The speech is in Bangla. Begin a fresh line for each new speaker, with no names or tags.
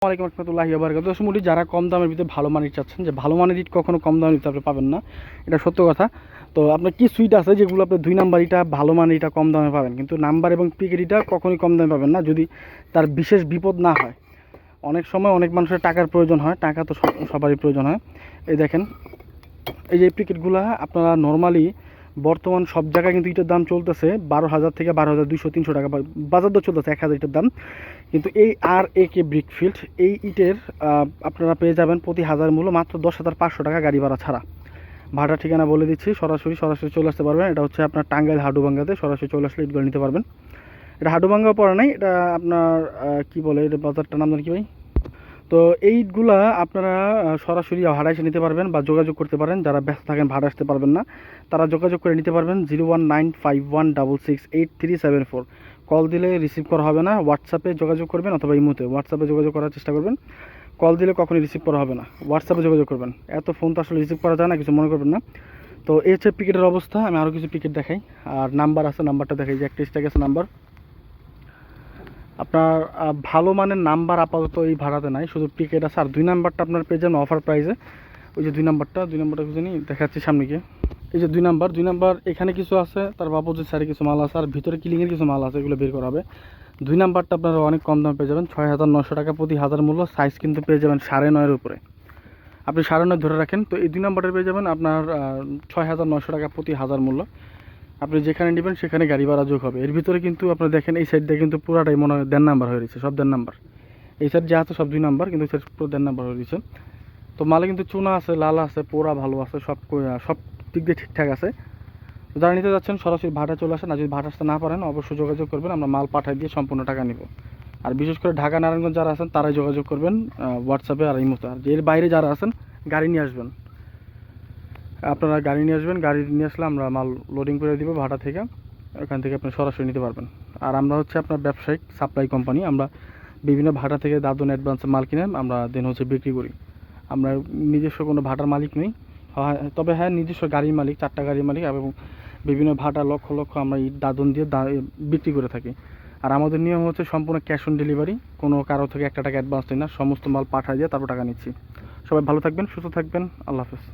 ওয়ালাইকুম রহমতুল্লাহি ওয়া বারাকাতুহু। দর্শক যারা কম দামের ভিতরে ভালো মানের চাচ্ছেন, যে ভালো মানের ইট কখনো কম দামের ভিতরে আপনি পাবেন না, এটা সত্য কথা। তো আপনার কি সুইট আছে যেগুলো আপনি 2 নাম্বার ইটা ভালো মানের ইটা কম দামে পাবেন, কিন্তু নাম্বার এবং পিকেট ইটা কখনোই কম দামে পাবেন না যদি তার বিশেষ বিপদ না হয়। অনেক সময় অনেক মানুষের টাকার প্রয়োজন হয়, টাকা তো সবারই প্রয়োজন হয়। এই দেখেন, এই যে পিকেটগুলো আপনারা নর্মালি বর্তমান সব জায়গায় কিন্তু ইটের দাম চলতেছে 12,000 থেকে 12,200-300 টাকা, বাজার দর চলতেছে 1,000 ইটের দাম। কিন্তু এই RAK ব্রিকফিল্ড এই ইটের আপনারা পেয়ে যাবেন প্রতি হাজার মূল্য মাত্র 10,500 টাকা গাড়ি ভাড়া ছাড়া। ভাড়া ঠিকানা বলে দিচ্ছি, সরাসরি চলে আসতে পারবেন। এটা হচ্ছে আপনার টাঙ্গাইল হাডুভাঙ্গাতে, সরাসরি চলে আসলে ইটগুলো নিতে পারবেন। এটা হাডুভাঙ্গাও পড়া নাই, এটা আপনার কি বলে, এটা বাজারটার নাম জানি কি ভাই। তো এই ইটগুলা আপনারা সরাসরি ভাড়া এসে নিতে পারবেন বা যোগাযোগ করতে পারেন। যারা ব্যস্ত থাকেন ভাড়া আসতে পারবেন না, তারা যোগাযোগ করে নিতে পারবেন 01951668374। কল দিলে রিসিভ করা হবে না, হোয়াটসঅ্যাপে যোগাযোগ করবেন অথবা ইমোতে। হোয়াটসঅ্যাপে যোগাযোগ করার চেষ্টা করবেন, কল দিলে কখনোই রিসিভ করা হবে না, হোয়াটসঅ্যাপে যোগাযোগ করবেন। এত ফোন তো আসলে রিসিভ করা যায় না, কিছু মনে করবেন না। তো এই হচ্ছে পিকেটের অবস্থা। আমি আরও কিছু পিকেট দেখাই, আর নাম্বার আছে, নাম্বারটা দেখাই, যে একটা স্ট্যাক আছে নাম্বার। আপনার ভালো মানের নাম্বার আপাতত এই ভাড়াতে নাই, শুধু পিকেট আছে। আর 2 নাম্বারটা আপনার পেয়ে যাবেন অফার প্রাইসে। ওই যে 2 নাম্বারটা খুঁজে নিই, দেখাচ্ছি সামনে গিয়ে। এই যে 2 নাম্বার এখানে কিছু আছে, তার অপোজিট সাইডে কিছু মাল আছে, আর ভিতরে কিলিংয়ের কিছু মাল আছে, এগুলো বের করা হবে। 2 নাম্বারটা আপনারা অনেক কম দাম পেয়ে যাবেন, 6,900 টাকা প্রতি হাজার মূল্য। সাইজ কিন্তু পেয়ে যাবেন 9.5-এর উপরে, আপনি 9.5 ধরে রাখেন। তো এই 2 নাম্বারটা পেয়ে যাবেন আপনার 6,900 টাকা প্রতি হাজার মূল্য। আপনি যেখানে নেবেন সেখানে গাড়ি ভাড়া যোগ হবে। এর ভিতরে কিন্তু আপনারা দেখেন, এই সাইড দিয়ে কিন্তু পুরাটাই মনে হয় 1.5 নাম্বার হয়ে রয়েছে, সব 1.5 নাম্বার। এই সাইড যা আছে সব 2 নাম্বার, কিন্তু এই সাইড পুরো 1.5 নাম্বার হয়ে রয়েছে। তো মালে কিন্তু চুনা আছে, লাল আছে, পোড়া ভালো আছে, সব দিক দিয়ে ঠিকঠাক আছে। যারা নিতে যাচ্ছেন সরাসরি ভাড়া চলে আসেন, আর যদি ভাড়া আসতে না পারেন অবশ্যই যোগাযোগ করবেন, আমরা মাল পাঠিয়ে দিয়ে সম্পূর্ণ টাকা নিব। আর বিশেষ করে ঢাকা নারায়ণগঞ্জ যারা আছেন তারাই যোগাযোগ করবেন হোয়াটসঅ্যাপে আর ইমোতে। আর এর বাইরে যারা আছেন গাড়ি নিয়ে আসবেন, আপনারা গাড়ি নিয়ে আসবেন, গাড়ি নিয়ে আসলে আমরা মাল লোডিং করে দিব ভাড়া থেকে, ওখান থেকে আপনি সরাসরি নিতে পারবেন। আর আমরা হচ্ছে আপনার ব্যবসায়িক সাপ্লাই কোম্পানি, আমরা বিভিন্ন ভাড়া থেকে দাদন অ্যাডভান্সে মাল কিনে আমরা দেন হচ্ছে বিক্রি করি। আমরা নিজস্ব কোনো ভাড়ার মালিক নেই, তবে হ্যাঁ নিজস্ব গাড়ির মালিক, 4টা গাড়ির মালিক, এবং বিভিন্ন ভাড়া লক্ষ লক্ষ আমরা এই দাদন দিয়ে বিক্রি করে থাকি। আর আমাদের নিয়ম হচ্ছে সম্পূর্ণ ক্যাশ অন ডেলিভারি, কোনো কারো থেকে 1 টাকা অ্যাডভান্স নিই না, সমস্ত মাল পাঠাই দিয়ে তারপর টাকা নিচ্ছি। সবাই ভালো থাকবেন, সুস্থ থাকবেন, আল্লাহ হাফেজ।